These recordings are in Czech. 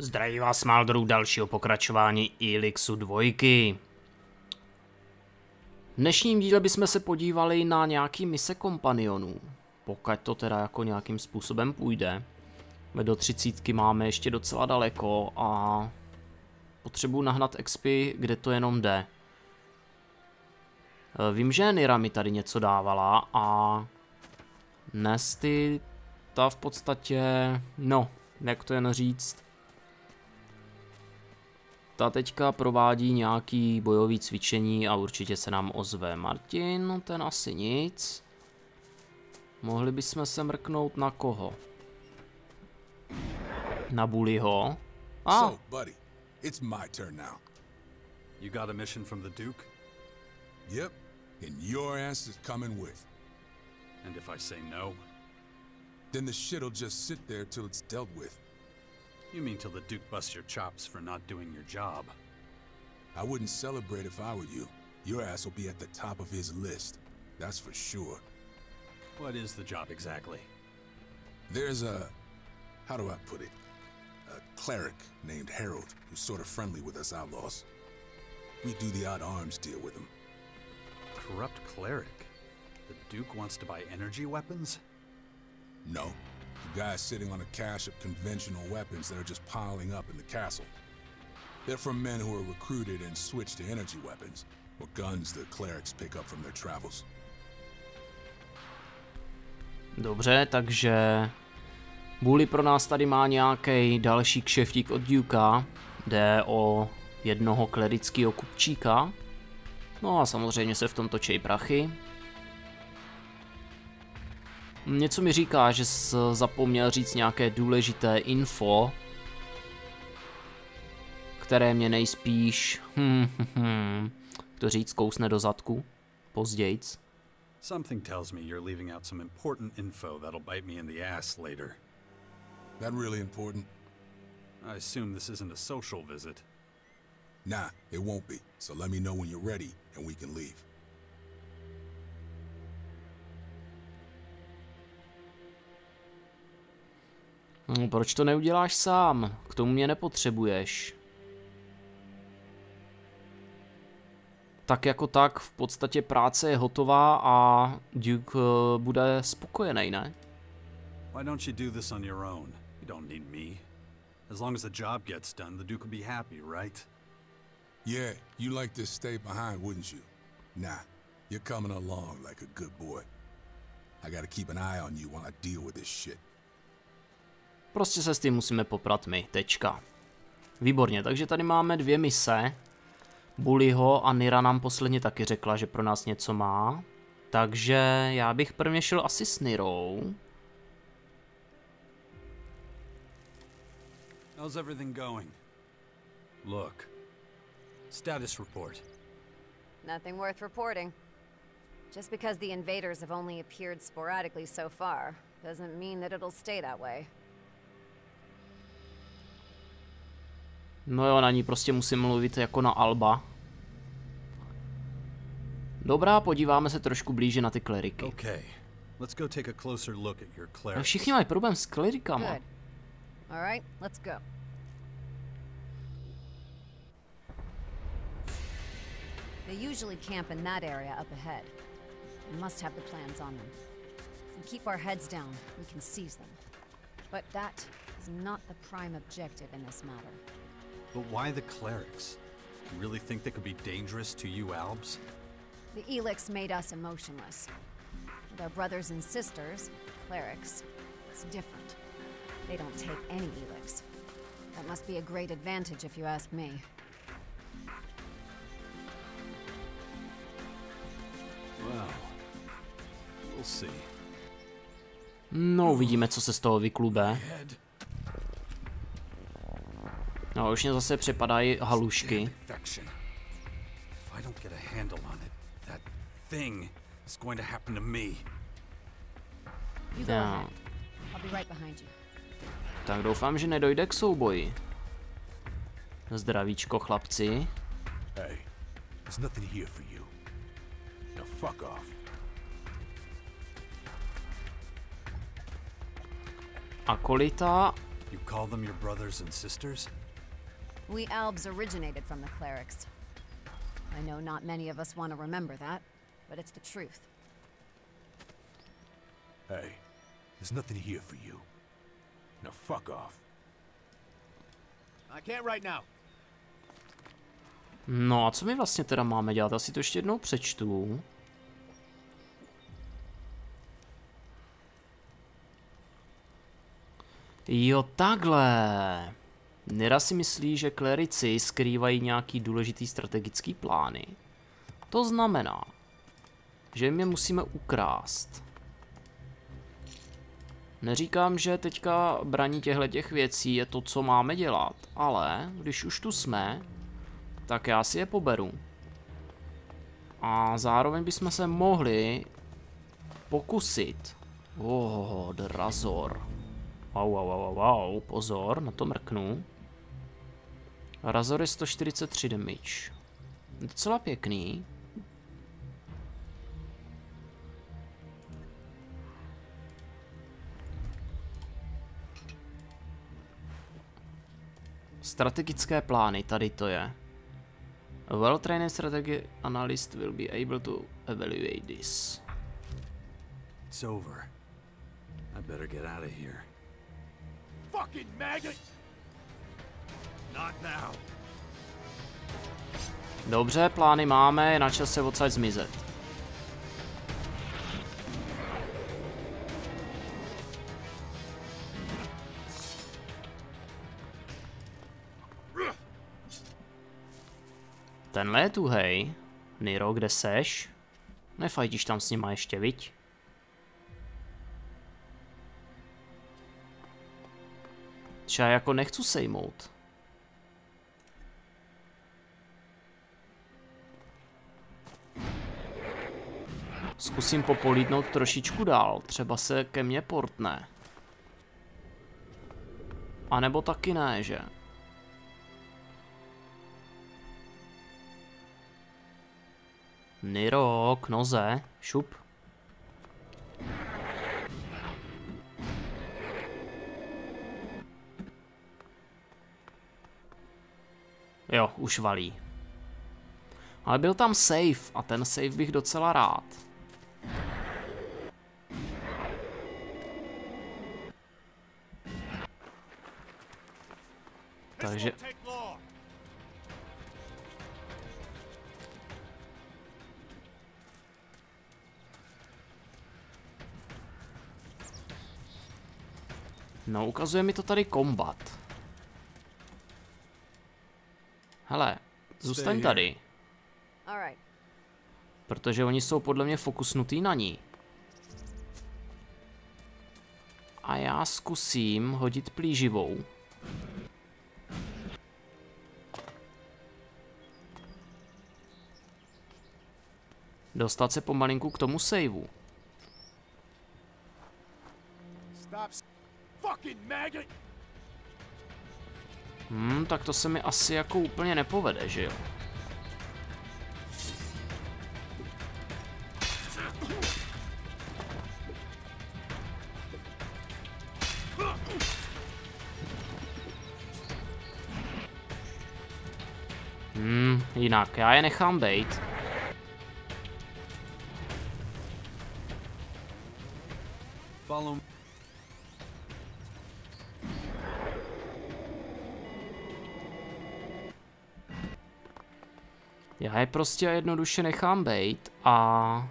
Zdraví vás Maldorů dalšího pokračování Elixu 2. V dnešním díle bychom se podívali na nějaký mise kompanionů. Pokud to teda jako nějakým způsobem půjde. Do 30 máme ještě docela daleko a potřebuji nahnat expy, kde to jenom jde. Vím, že Nyra mi tady něco dávala a Nesty ta v podstatě, no, jak to jen říct. Ta teďka provádí nějaký bojový cvičení a určitě se nám ozve. Martin, ten asi nic. Mohli bychom se mrknout na koho? Na Bullyho. So, buddy, it's my turn now. You got a mission from the Duke? Yep, and your ass is coming with. And if I say no? Then the shit'll just sit there till it's dealt with. You mean till the Duke busts your chops for not doing your job? I wouldn't celebrate if I were you. Your ass will be at the top of his list. That's for sure. What is the job exactly? There's a... how do I put it? A cleric named Harold who's sort of friendly with us outlaws. We do the odd arms deal with him. Corrupt cleric? The Duke wants to buy energy weapons? No. The guy's sitting on a cache of conventional weapons that are just piling up in the castle. They're from men who are recruited and switched to energy weapons, or guns the clerics pick up from their travels. Dobře, takže Bully pro nás tady má nějaký další kšeftík od Dukea. Jde o jednoho klerického kupčíka. No a samozřejmě se v tom točí prachy. Něco mi říká, že jsi zapomněl říct nějaké důležité info, které mě nejspíš, to říct, kousne do zadku, pozdějc. Something tells me you're leaving out some important info that'll bite me in the ass later. That really important? I assume this isn't a social visit. Nah, it won't be. So let me know when you're ready and we can leave. Proč to neuděláš sám? K tomu mě nepotřebuješ. Tak jako tak, v podstatě práce je hotová a Duke bude spokojený, ne? Why don't you do this on your own? You don't need me. As long as the job gets done, the Duke will be happy, right? Yeah, you like to stay behind, wouldn't you? Nah, you're coming along like a good boy. I gotta keep an eye on you while I deal with this shit. Prostě se s tím musíme poprat my, tečka. Výborně, takže tady máme dvě mise. Bullyho a Nyra nám posledně taky řekla, že pro nás něco má. Takže já bych prvně šel asi s Nyrou. How's everything going? Look. Status report. Nothing worth reporting. Just because the invaders have only appeared sporadically so far, doesn't mean that it'll stay that way. No jo, na ní prostě musím mluvit jako na Alba. Dobrá, podíváme se trošku blíže na ty kleriky. Okay. Let's go take a closer look at your clerics. Všichni mají problém s klerikama. Good. All right, let's go. They usually camp in that area up ahead. We must have the plans on them. If we keep our heads down, we can seize them. But that is not the prime objective in this matter. But why the clerics? You really think they could be dangerous to you, Albs? The Elex made us emotionless. With our brothers and sisters, clerics, it's different. They don't take any Elex. That must be a great advantage if you ask me. Well, we'll see. No, uvidíme, co se z toho vyklube. No, už mě zase přepadají halušky. Ja. Tak doufám, že nedojde k souboji. Zdravíčko, chlapci. Hey, there's nothing here for you. Now fuck off. Akolita You call them your brothers and sisters? We Albs originated from the Clerics. I know not many of us want to remember that, but it's the truth. Hey, there's nothing here for you. Now fuck off. I can't right now. No a co my vlastně teda máme dělat? Já si to ještě jednou přečtu. Jo, takhle. Nyra si myslí, že Clerici skrývají nějaký důležitý strategický plány. To znamená, že jim je musíme ukrást. Neříkám, že teďka braní těchto věcí je to, co máme dělat, ale když už tu jsme, tak já si je poberu. A zároveň bychom se mohli pokusit. Drazor. Wow, pozor, na to mrknu. Razor je 143 damage. Docela pěkný. Strategické plány, tady to je. A well-trained strategy analyst will be able to evaluate this. It's over. I better get out of here. Fucking maggot! Not now. Dobře, plány máme, je na čase odsaď zmizet. Tenhle je tuhej. Nyro, kde seš? Nefajtíš tam s nima ještě, viď? Třeba jako nechci sejmout. Zkusím popolítnout trošičku dál, třeba se ke mně portne. A nebo taky ne, že? Nyro, k noze, šup. Jo, už valí. Ale byl tam save a ten save bych docela rád. Takže... No, ukazuje mi to tady kombat. Hele, zůstaň tady. Protože oni jsou podle mě fokusnutý na ní. A já zkusím hodit plíživou. Dostat se pomalinku k tomu saveu. Tak to se mi asi jako úplně nepovede, že jo? Jinak, já je nechám bejt. Já je prostě jednoduše nechám bejt a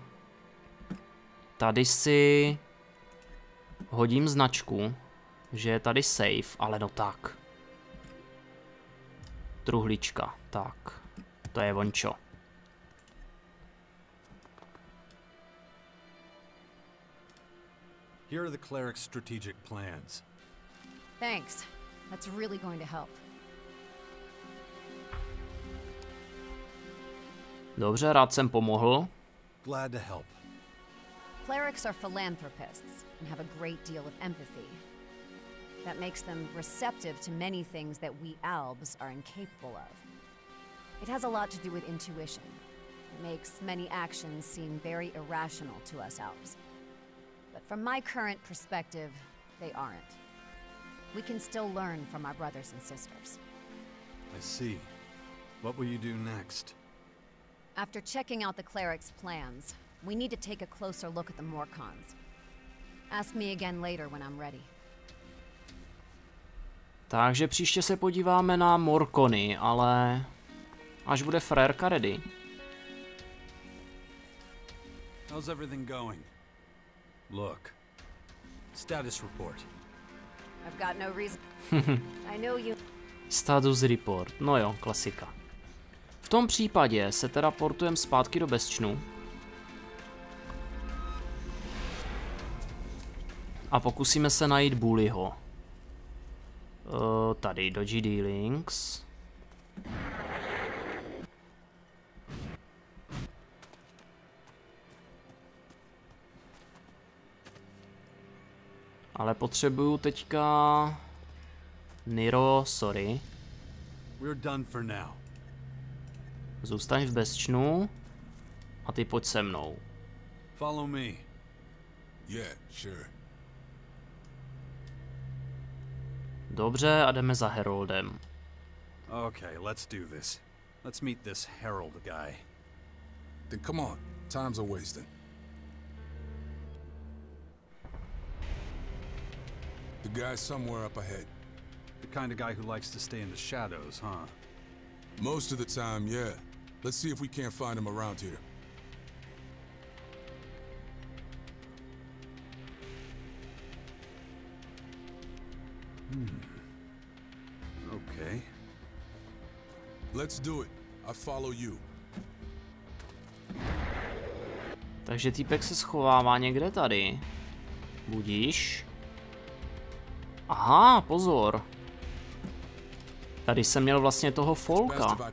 tady si hodím značku, že je tady safe, ale no tak. Truhlička, tak. To je vončo. Here are the cleric's strategic plans. Thanks. That's really going to help. Dobře, rád jsem pomohl. Glad to help. Clerics are philanthropists and have a great deal of empathy. That makes them receptive to many things that we Albs are incapable of. It has a lot to do with intuition. It makes many actions seem very irrational to us Albs. But from my current perspective, they aren't. we can still learn from our brothers and sisters. I see. What will you do next? After checking out the Cleric's plans, we need to take a closer look at the Morkonů. Ask me again later when I'm ready. Takže příště se podíváme na Morkony, ale až bude frérka ready. How's everything going? Look. Status report. I've got no reason. I know you. Status report. No jo, klasika. V tom případě se teda portujeme zpátky do Bastionu. A pokusíme se najít Bullyho. Tady dodgy dealings. Ale potřebuju teďka Nyru, sorry. We're done for now. Zůstaň v Bastionu a ty pojď se mnou. Follow me. Yeah, sure. Dobře, a jdeme za Heroldem. Okay, let's do this. Let's meet this Herald guy. Then come on. Time's a wasting. The guy's somewhere up ahead. The kind of guy who likes to stay in the shadows, huh? Most of the time, yeah. Let's see if we can't find him around here. Okay. Let's do it. I follow you. Takže týpek se schovává někde tady. Budíš. Aha, pozor. Tady jsem měl vlastně toho Falka.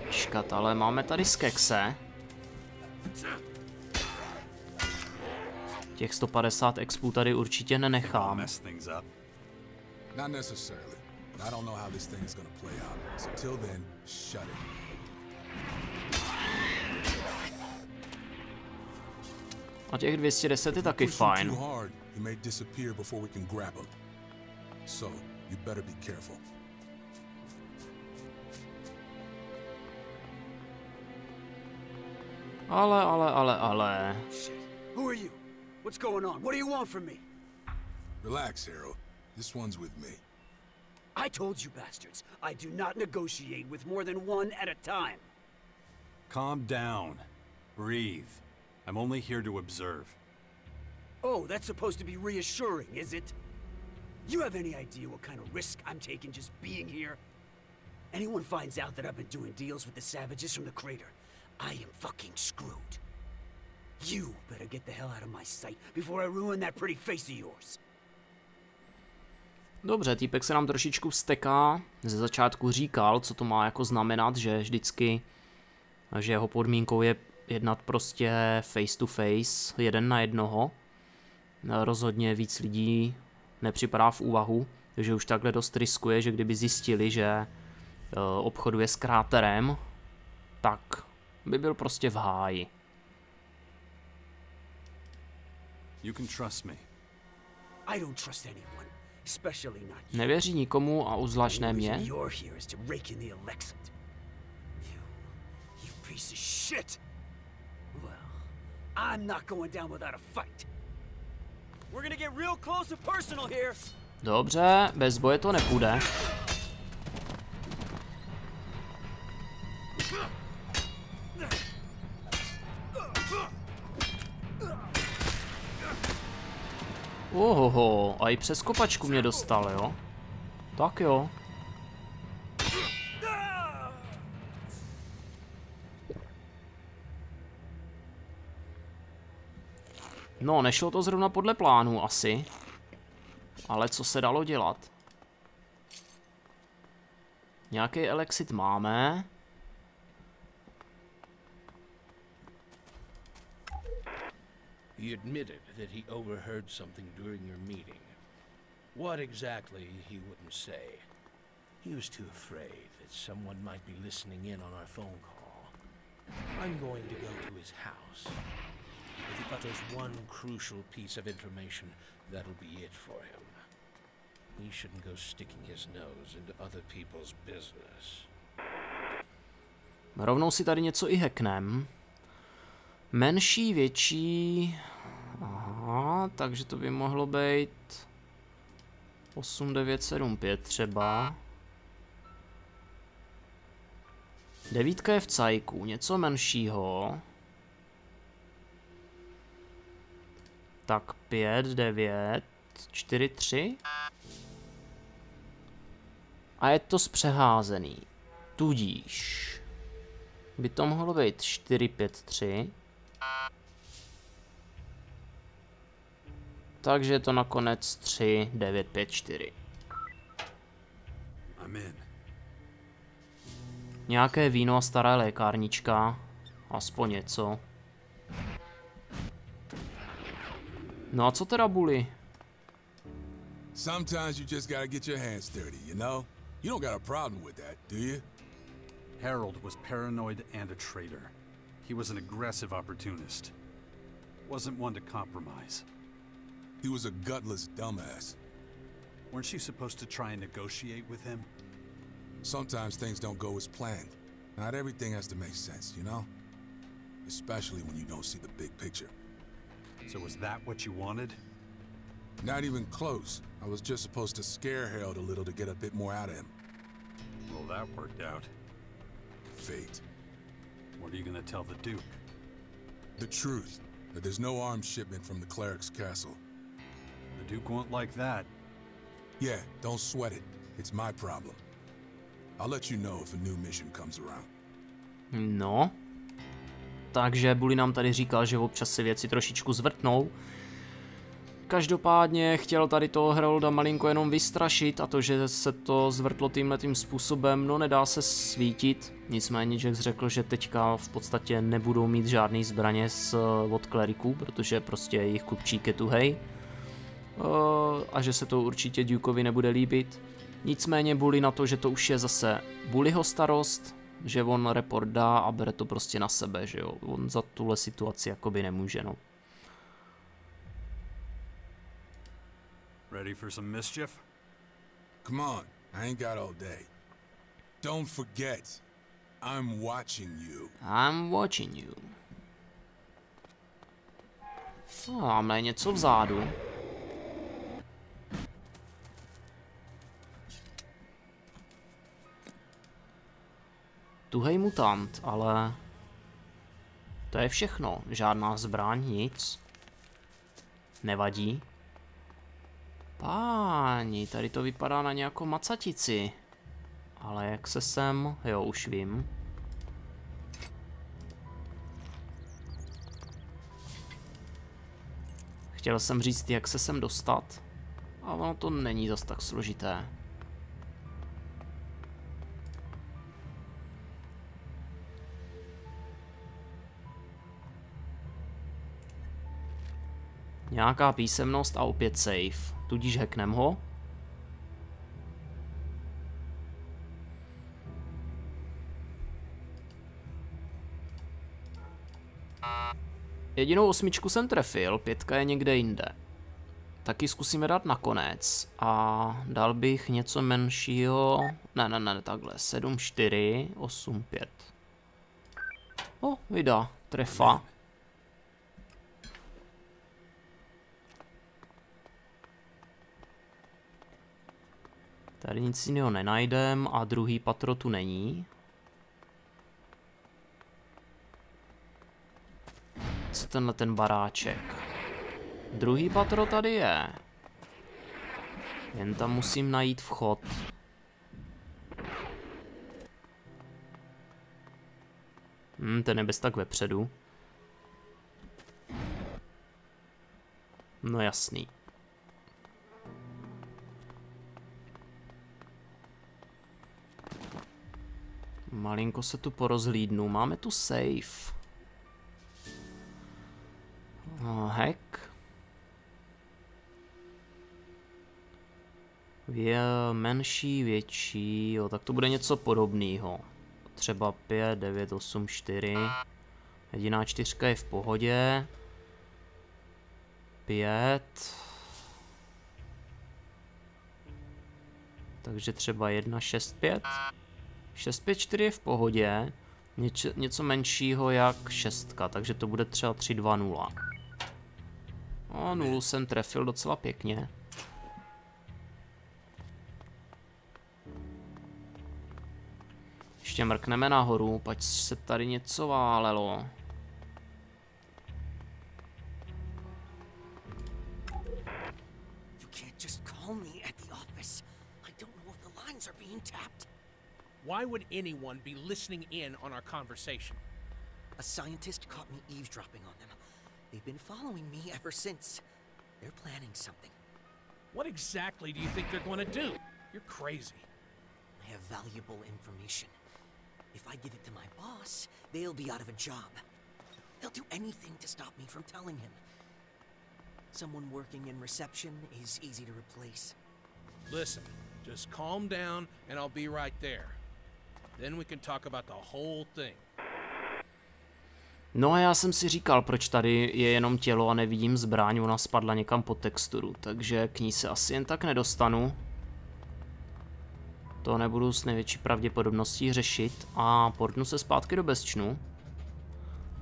Škat, ale máme tady skekse. Těch 150 expů tady určitě nenechám. Not necessarily. I don't know how this thing is gonna play out. So till then, shut it. A těch 210 je taky fajn. He may disappear before we can grab him. So, you better be careful. Ale. Who are you? What's going on? What do you want from me? Relax, Hero. This one's with me. I told you bastards, I do not negotiate with more than one at a time. Calm down. Breathe. I'm only here to observe. Oh, that's supposed to be reassuring, is it? You have any idea what kind of risk I'm taking just being here? Anyone finds out that I've been doing deals with the savages from the crater, I am fucking screwed. You better get the hell out of my sight before I ruin that pretty face of yours. Dobře, týpek se nám trošičku vzteká. Ze začátku říkal, co to má jako znamenat, že vždycky, že jeho podmínkou je jednat prostě face to face, jeden na jednoho. Rozhodně víc lidí nepřipadá v úvahu, takže už takhle dost riskuje, že kdyby zjistili, že obchoduje s kráterem, tak by byl prostě v háji. You can trust me. I don't trust anyone, especially not you. Nevěří nikomu a uzvláštné mě. You're here is to rake in the Elex. You piece of shit. Well, I'm not going down without a fight. We're gonna get real close and personal here. Dobře, bez boje to nepůjde. Ohoho, a i přes kopačku mě dostal, jo? Tak jo. No, nešlo to zrovna podle plánu asi. Ale co se dalo dělat? Nějaký elexit máme. He admitted that he overheard something during your meeting. What exactly, he wouldn't say. He was too afraid that someone might be listening in on our phone call. I'm going to go to his house. If he got there's one crucial piece of information that'll be it for him. He shouldn't go sticking his nose into other people's business. Rovnou si tady něco i hacknem. Menší, větší. Aha, takže to by mohlo být 8975 třeba. 9 je v cajku, něco menšího. Tak 5, 9, 4, 3. A je to zpřeházený. Tudíž by to mohlo být 4, 5, 3. Takže je to nakonec 3, 9, 5, 4. Nějaké víno a stará lékárnička. Aspoň něco. No a co teda, Bully? Sometimes you just gotta get your hands dirty, you know? You don't got a problem with that, do you? Harold was paranoid and a traitor. He was an aggressive opportunist. Wasn't one to compromise. He was a gutless dumbass. Weren't you supposed to try and negotiate with him? Sometimes things don't go as planned. Not everything has to make sense, you know? Especially when you don't see the big picture. So was that what you wanted? Not even close. I was just supposed to scare Harold a little to get a bit more out of him. Well, that worked out. Fate. What are you gonna tell the Duke? The truth. That there's no arms shipment from the Cleric's castle. The Duke won't like that. Yeah, don't sweat it. It's my problem. I'll let you know if a new mission comes around. No. Takže Bully nám tady říkal, že občas si věci trošičku zvrtnou. Každopádně chtěl tady toho Harolda malinko jenom vystrašit a to, že se to zvrtlo tímhletím způsobem, no nedá se svítit. Nicméně Jax řekl, že teďka v podstatě nebudou mít žádný zbraně od Clericů, protože prostě jejich klubčík je tuhej. A že se to určitě Dukeovi nebude líbit. Nicméně Bully na to, že to už je zase Bullyho starost, že on report dá a bere to prostě na sebe, že jo. On za tuhle situaci jakoby nemůže, no. Ready for some mischief? Come on, I ain't got all day. Don't forget, I'm watching you. I'm watching you. No, máme něco vzadu. Tuhej mutant, ale to je všechno. Žádná zbraň, nic. Nevadí. Páni, tady to vypadá na nějakou macatici. Ale jak se sem, jo, už vím. Chtěl jsem říct, jak se sem dostat. A ono to není zas tak složité. Nějaká písemnost a opět safe. Tudíž hacknem ho. Jedinou 8 jsem trefil, 5 je někde jinde. Taky zkusíme dát nakonec. A dal bych něco menšího. Ne, takhle. 7, 4, 8, 5. O, vydá. Trefa. Tady nic jiného nenajdem a druhý patro tu není. Co tenhle ten baráček? Druhý patro tady je. Jen tam musím najít vchod. Ten je bez tak vepředu. No jasný. Malinko se tu porozhlídnu. Máme tu safe. Hack. Menší, větší. Jo, tak to bude něco podobného. Třeba 5, 9, 8, 4. Jediná 4 je v pohodě. 5. Takže třeba 1, 6, 5. 6, 5, 4 je v pohodě. Něco menšího jak 6, takže to bude třeba 3, 2, 0. A 0 jsem trefil docela pěkně. Ještě mrkneme nahoru, pať se tady něco válelo. Why would anyone be listening in on our conversation? A scientist caught me eavesdropping on them. They've been following me ever since. They're planning something. What exactly do you think they're going to do? You're crazy. I have valuable information. If I give it to my boss, they'll be out of a job. They'll do anything to stop me from telling him. Someone working in reception is easy to replace. Listen, just calm down and I'll be right there. Then we can talk about the whole thing. No a já jsem si říkal, proč tady je jenom tělo a nevidím zbraň, ona spadla někam pod texturu, takže k ní se asi jen tak nedostanu. To nebudu s největší pravděpodobností řešit a portnu se zpátky do bezčnu.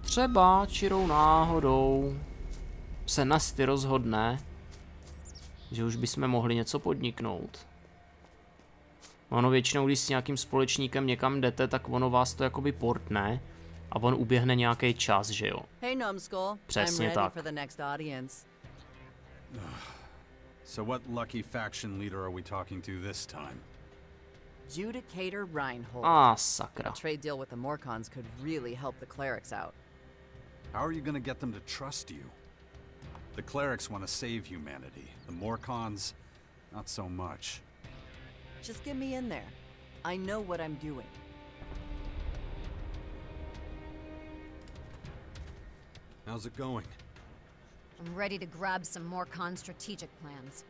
Třeba čirou náhodou se Nasty rozhodne, že už bychom mohli něco podniknout. Ono většinou, když s nějakým společníkem někam jdete, tak ono vás to jakoby portne a on uběhne nějaký čas, že jo? Hey, numbskull. Přesně I'm ready tak. for the next audience. So what lucky faction leader are we talking to this time? Judicator Reinhold. Sakra. A trade deal with the Morkonů could really help the Clerics out. How are you gonna get them to trust you? The Clerics want to save humanity. The Morkonů, not so much. Just get me in there. I know what I'm doing. How's it going? I'm ready to grab some Morkonů strategic plans.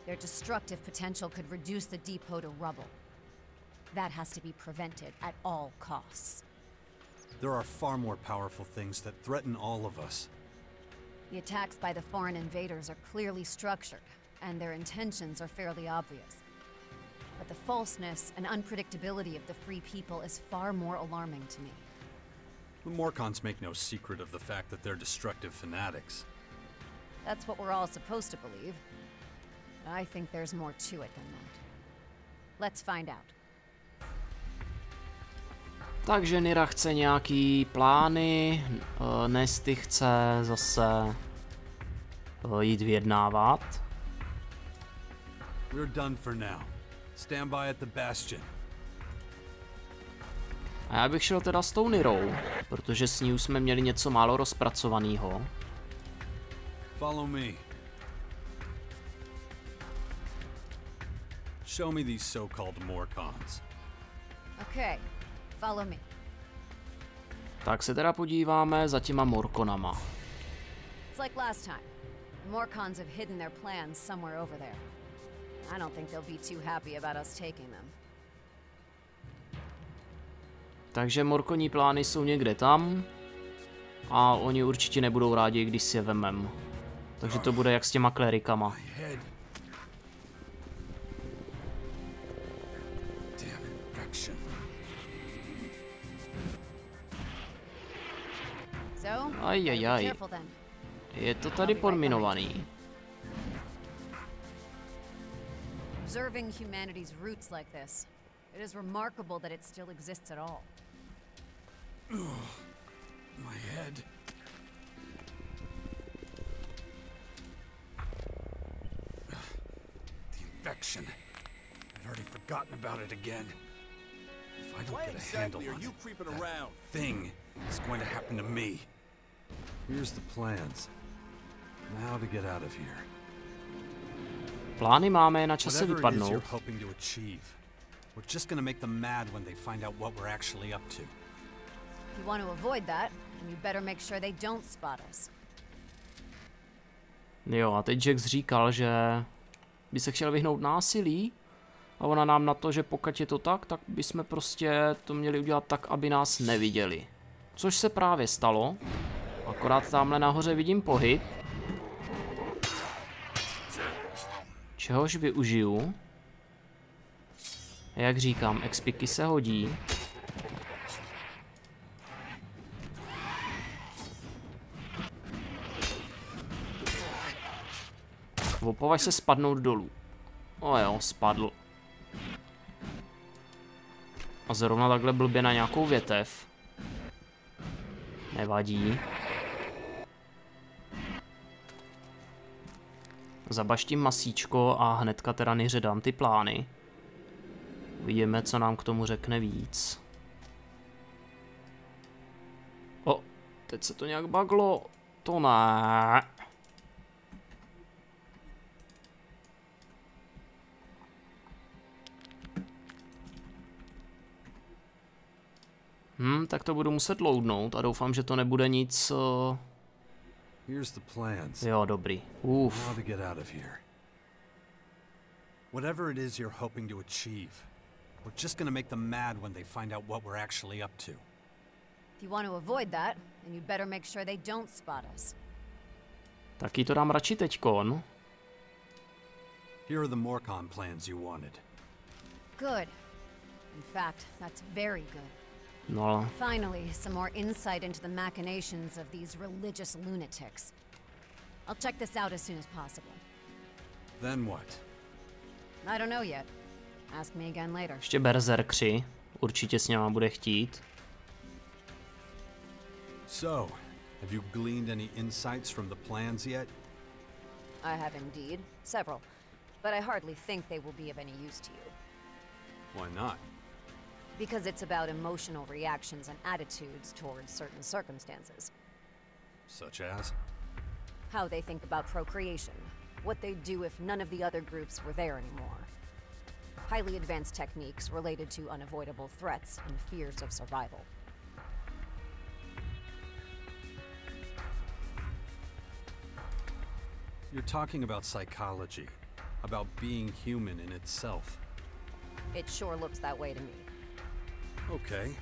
Their destructive potential could reduce the depot to rubble. That has to be prevented at all costs. There are far more powerful things that threaten all of us. The attacks by the foreign invaders are clearly structured, and their intentions are fairly obvious. But the falseness and unpredictability of the free people is far more alarming to me. The Morkonů make no secret of the fact that they're destructive fanatics. That's what we're all supposed to believe. But I think there's more to it than that. Let's find out. Takže Nyra chce nějaký plány, Nasty chce zase jít vyjednávat. We're done for now. Stand by at the Bastion. A já bych šel teda s tou Nyrou, protože s ní už jsme měli něco málo rozpracovaného. Follow me. Show me these so-called Morkonů. Okay, follow me. Tak se teda podíváme za těma Morkonama. It's like last time. The Morkonů have hidden their plans somewhere over there. I don't think they'll be too happy about us taking them. Takže Morkoní plány jsou někde tam a oni určitě nebudou rádi, když si je vemem. Takže to bude jak s těma Clericama. Ajajaj. Je to tady podminovaný. Observing humanity's roots like this, it is remarkable that it still exists at all. My head. The infection. I'd already forgotten about it again. If I don't get a handle on it, that thing is going to happen to me. Here's the plans. Now to get out of here. Plány máme, na čase vypadnout. We're just gonna make them mad when they find out what we're actually up to. If you want to avoid that, then you better make sure they don't spot us. Jo, a teď Jax říkal, že by se chtěl vyhnout násilí a ona nám na to, že pokud je to tak bychom prostě to měli udělat tak, aby nás neviděli. Což se právě stalo, akorát tamhle nahoře vidím pohyb. čehož využiju. Jak říkám, expiky se hodí. Opovaž se spadnout dolů. O jo, spadl. A zrovna takhle blbě na nějakou větev. Nevadí. Zabaštím masíčko a hnedka teda Nyře dám ty plány. Uvidíme, co nám k tomu řekne víc. O, teď se to nějak baglo. To ne. Tak to budu muset loadnout a doufám, že to nebude nic... Jo, dobrý. Uf. Whatever it is you're hoping to achieve, we're just gonna make them mad when they find out what we're actually up to. If you want to avoid that, then you'd better make sure they don't spot us. Taky to dám radši teďkon. Here are the Morkon plans you wanted. Good. In fact, that's very good. No. Finally, some more insight into the machinations of these religious lunatics. I'll check this out as soon as possible. Then what? I don't know yet. Ask me again later. Ještě berzerkři. Určitě s něma bude chtít. So, have you gleaned any insights from the plans yet? I have indeed. Several. But I hardly think they will be of any use to you. Why not? Because it's about emotional reactions and attitudes towards certain circumstances. Such as? How they think about procreation. What they'd do if none of the other groups were there anymore. Highly advanced techniques related to unavoidable threats and fears of survival. You're talking about psychology, about being human in itself. It sure looks that way to me. Okay.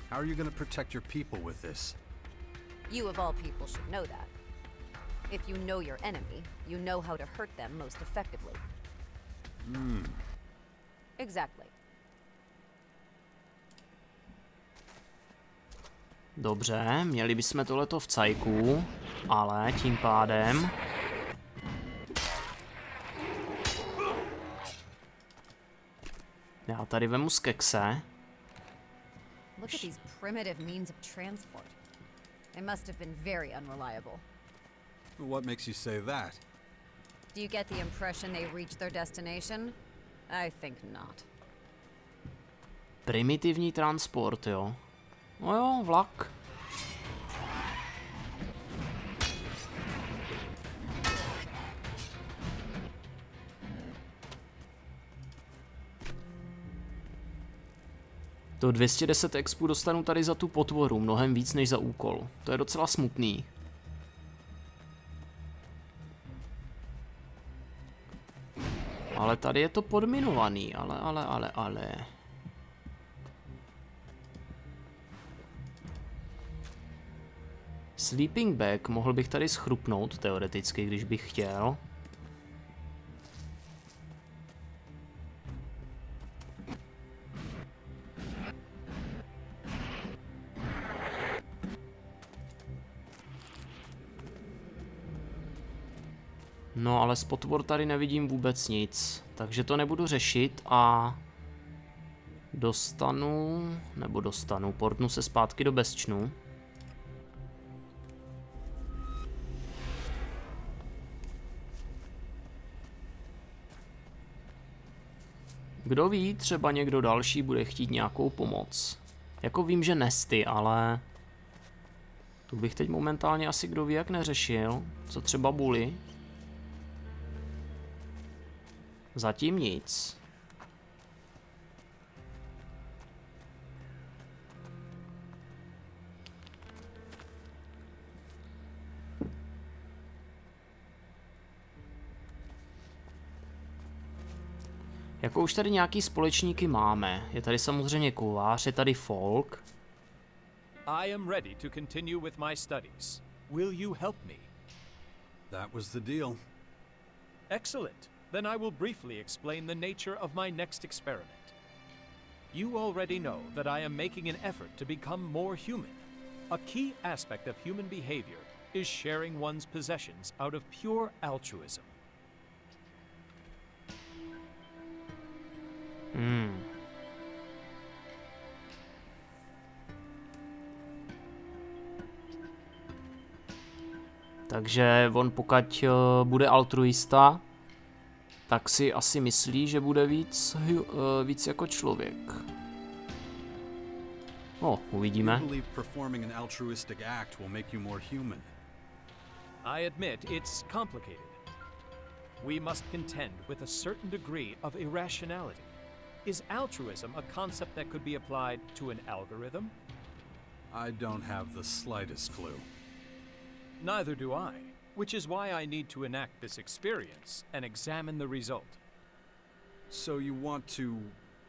How are you going to protect your people with this? You of all people should know that. If you know your enemy, you know how to hurt them most effectively. Exactly. Dobře, měli bychom tohleto v cajku, ale tím pádem... Já tady vemu z kekse. Look at these primitive means of transport. They must have been very unreliable. What makes you say that? Do you get the impression they reached their destination? I think not. Primitivní transport, jo. No jo, vlak. To 210 expů dostanu tady za tu potvoru, mnohem víc než za úkol. To je docela smutný. Ale tady je to podminovaný, ale. Sleeping bag mohl bych tady schrupnout, teoreticky, když bych chtěl. No, ale z potvor tady nevidím vůbec nic, takže to nebudu řešit a portnu se zpátky do bezčnu. Kdo ví, třeba někdo další bude chtít nějakou pomoc. Jako vím, že nesty, ale tu bych teď momentálně asi kdo ví jak neřešil. Co třeba Bully? Zatím nic. Jako už tady nějaký společníky máme. Je tady samozřejmě kovář, je tady Falk. I am ready to continue with my studies. Will you help me? That was the deal. Excellent. Then I will briefly explain the nature of my next experiment. You already know that I am making an effort to become more human. A key aspect of human behavior is sharing one's possessions out of pure altruism. Takže on pokud bude altruista, tak si asi myslí, že bude víc jako člověk. Uvidíme. I admit it's complicated. We must contend with a certain degree of irrationality. Is altruism a concept that could be applied to an algorithm? I don't have the slightest clue. Neither do I, which is why I need to enact this experience and examine the result. So you want to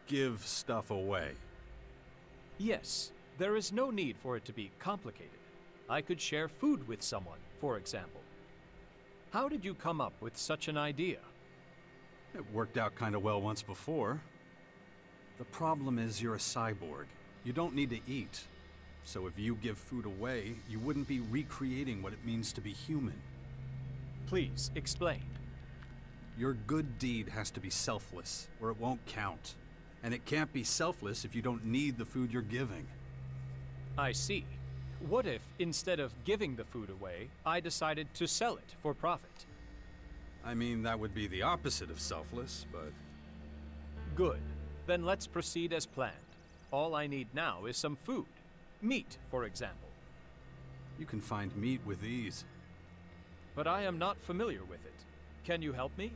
give stuff away? Yes, there is no need for it to be complicated. I could share food with someone, for example. How did you come up with such an idea? It worked out kind of well once before. The problem is you're a cyborg. You don't need to eat. So if you give food away, you wouldn't be recreating what it means to be human. Please, explain. Your good deed has to be selfless, or it won't count. And it can't be selfless if you don't need the food you're giving. I see. What if, instead of giving the food away, I decided to sell it for profit? I mean, that would be the opposite of selfless, but... Good. Then let's proceed as planned. All I need now is some food. Meat, for example. You can find meat with ease. But I am not familiar with it. Can you help me?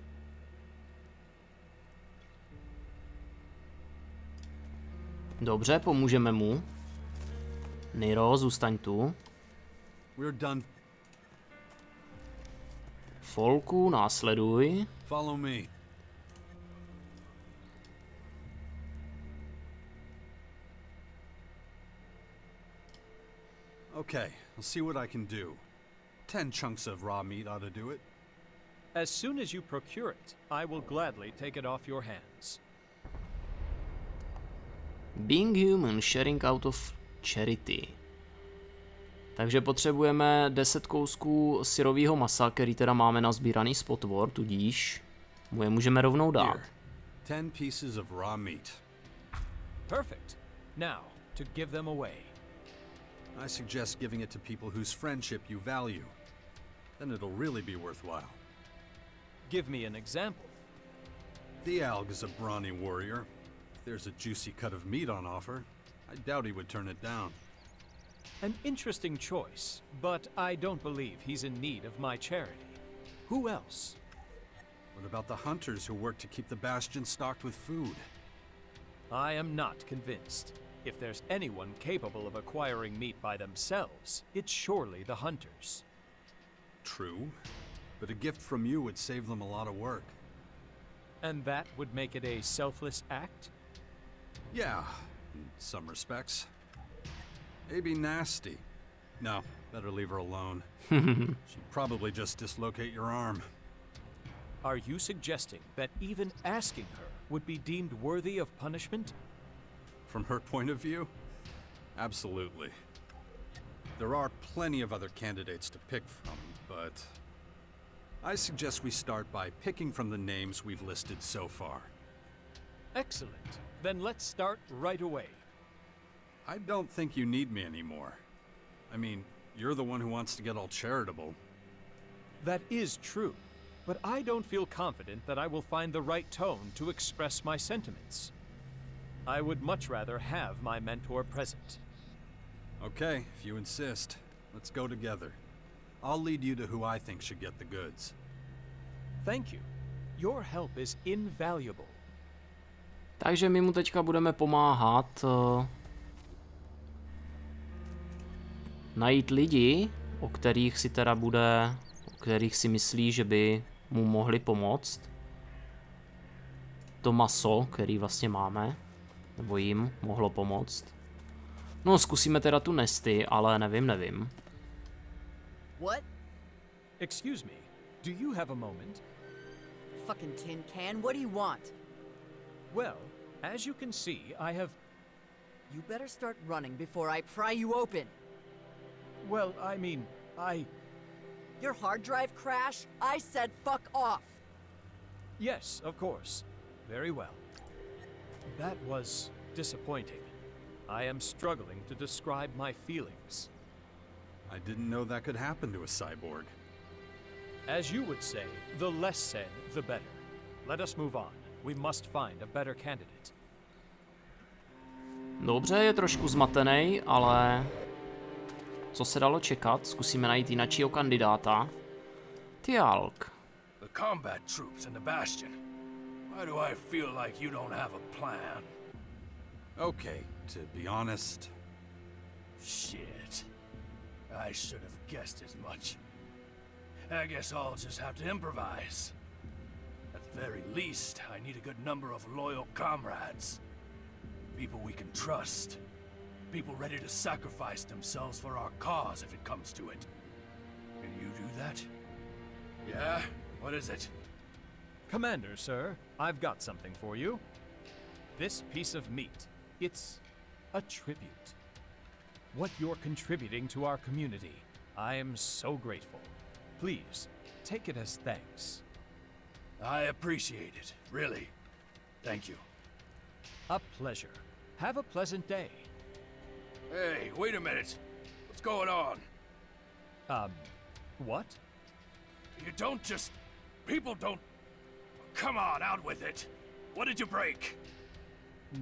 Dobře, pomůžeme mu. Nyro, zůstaň tu. We're done. Falku, následuj. Follow me. Okay, I'll see what I can do. 10 chunks of raw meat ought to do it. As soon as you procure it, I will gladly take it off your hands. Being human, sharing out of charity. Takže potřebujeme 10 kousků syrového masa, který teda máme nazbíraný z potvor, tudíž mu je můžeme rovnou dát. 10 pieces of raw meat. Perfect. Now, to give them away. I suggest giving it to people whose friendship you value. Then it'll really be worthwhile. Give me an example. The Alg is a brawny warrior. If there's a juicy cut of meat on offer, I doubt he would turn it down. An interesting choice, but I don't believe he's in need of my charity. Who else? What about the hunters who work to keep the Bastion stocked with food? I am not convinced. If there's anyone capable of acquiring meat by themselves, it's surely the hunters. True, but a gift from you would save them a lot of work. And that would make it a selfless act? Yeah, in some respects. Maybe nasty. No, better leave her alone. She'd probably just dislocate your arm. Are you suggesting that even asking her would be deemed worthy of punishment? From her point of view? Absolutely. There are plenty of other candidates to pick from, but I suggest we start by picking from the names we've listed so far. Excellent. Then let's start right away. I don't think you need me anymore. I mean, you're the one who wants to get all charitable. That is true, but I don't feel confident that I will find the right tone to express my sentiments. I would much rather have my mentor present. Okay, if you insist. Let's go together. I'll lead you to who I think should get the goods. Thank you. Your help is invaluable. Takže my mu teďka budeme pomáhat najít lidi, o kterých si myslí, že by mu mohli pomoct. To maso, který vlastně máme, nebo jim mohlo pomoct. No, zkusíme teda tu Nesty, ale nevím. What? Excuse me, do you have a moment? Fucking tin can, what do you want? Well, as you can see, I have... You better start running before I pry you open. Well, I mean, Your hard drive crash? I said fuck off. Yes, of course. Very well. That was disappointing. I am struggling to describe my feelings. I didn't know that could happen to a cyborg. As you would say, the less said, the better. Let us move on. We must find a better candidate. Dobře, je trošku zmatený, ale co se dalo čekat? Zkusíme najít jináčího kandidáta. Tyalk. The combat troops and the Bastion. Why do I feel like you don't have a plan? Okay, to be honest... Shit. I should have guessed as much. I guess I'll just have to improvise. At the very least, I need a good number of loyal comrades. People we can trust. People ready to sacrifice themselves for our cause if it comes to it. Can you do that? Yeah? What is it? Commander, sir, I've got something for you. This piece of meat, it's a tribute. What you're contributing to our community, I am so grateful. Please, take it as thanks. I appreciate it, really. Thank you. A pleasure. Have a pleasant day. Hey, wait a minute. What's going on? What? You don't just... People don't... Come on, out with it. What did you break?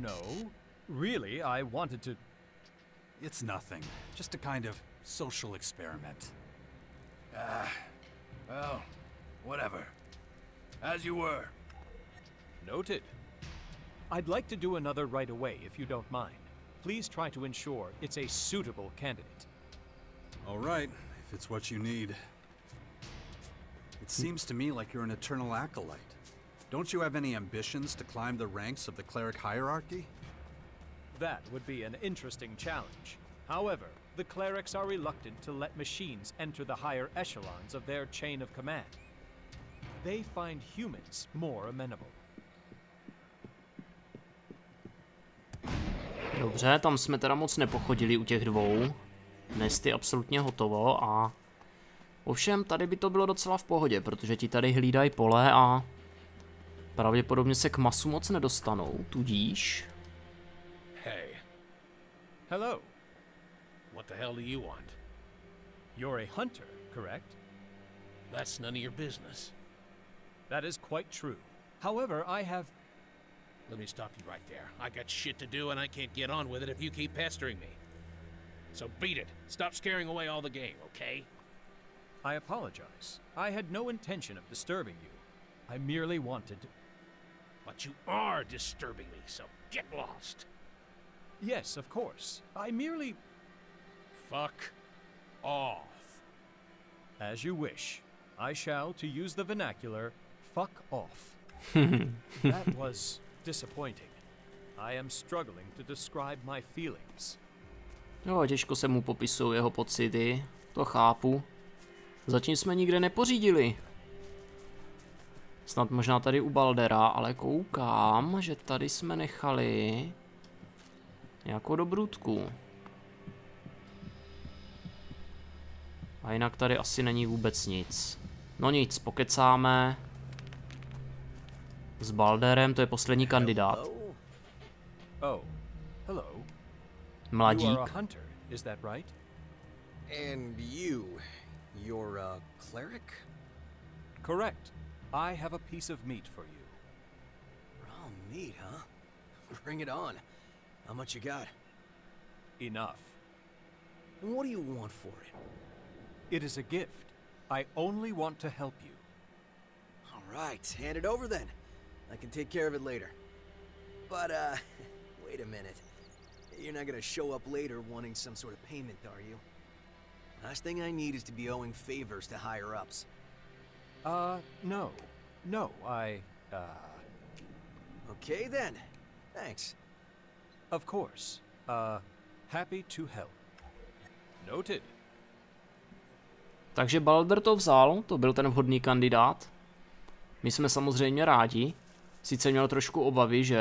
No. Really, I wanted to... It's nothing. Just a kind of social experiment. Well, whatever. As you were. Noted. I'd like to do another right away, if you don't mind. Please try to ensure it's a suitable candidate. All right, if it's what you need. It seems to me like you're an eternal acolyte. Don't you have any ambitions to climb the ranks of the cleric hierarchy? That would be an interesting challenge. However, the clerics are reluctant to let machines enter the higher echelons of their chain of command. They find humans more amenable. Dobře, tam jsme teda moc nepochodili u těch dvou. Dnes je absolutně hotovo a... Ovšem, tady by to bylo docela v pohodě, protože ti tady hlídají pole a... Pravděpodobně se k masu moc nedostanou, tudíž... Hey. Hello. What the hell do you want? You're a hunter, correct? That's none of your business. That is quite true. However, I have... Let me stop you right there. I got shit to do and I can't get on with it if you keep pestering me. So beat it. Stop scaring away all the game, okay? I apologize. I had no intention of disturbing you. I merely wanted... But you are disturbing me, so get lost. Yes, of course. I merely... Fuck off. As you wish. I shall, to use the vernacular, fuck off. That was disappointing. I am struggling to describe my feelings. Jo, těžko se mu popisují jeho pocity, to chápu. Zatím jsme nikde nepořídili. Snad možná tady u Baldera, ale koukám, že tady jsme nechali nějakou dobrůdku. A jinak tady asi není vůbec nic. No nic, pokecáme s Balderem, to je poslední kandidát. Oh, hello. Mladík. You are a hunter, is that right? And you're a cleric? Correct. I have a piece of meat for you. Raw meat, huh? Bring it on. How much you got? Enough. And what do you want for it? It is a gift. I only want to help you. All right, hand it over then. I can take care of it later. But, wait a minute. You're not gonna show up later wanting some sort of payment, are you? Last thing I need is to be owing favors to higher-ups. No. No, Okay then. Thanks. Of course. Happy to help. Noted. Takže Balder to vzal, to byl ten vhodný kandidát. My jsme samozřejmě rádi. Sice měl trošku obavy, že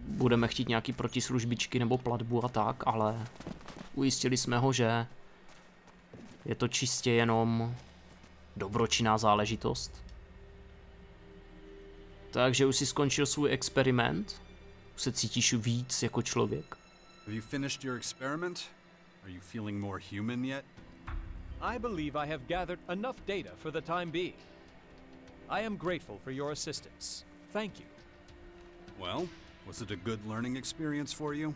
budeme chtít nějaký protislužbičky nebo platbu a tak, ale ujistili jsme ho, že je to čistě jenom dobročinná záležitost. Takže už si skončil svůj experiment? Už se cítíš víc jako člověk? Have you finished your experiment? Are you feeling more human yet? I believe I have gathered enough data for the time being. I am grateful for your assistance. Thank you. Well, was it a good learning experience for you?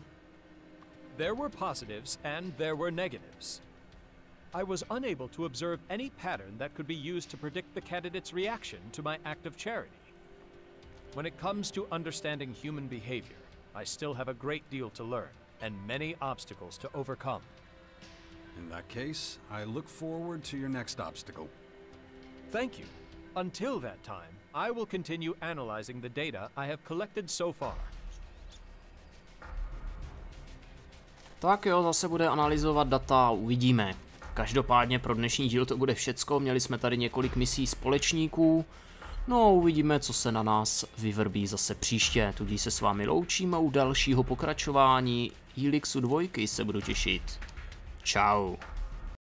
There were positives and there were negatives. I was unable to observe any pattern that could be used to predict the candidate's reaction to my act of charity. When it comes to understanding human behavior, I still have a great deal to learn and many obstacles to overcome. In that case, I look forward to your next obstacle. Thank you. Until that time, I will continue analyzing the data I have collected so far. Tak jo, zase bude analyzovat data, uvidíme. Každopádně pro dnešní díl to bude všecko, měli jsme tady několik misí společníků. No uvidíme, co se na nás vyvrbí zase příště, tudíž se s vámi loučíme u dalšího pokračování Elixu 2 se budu těšit. Čau.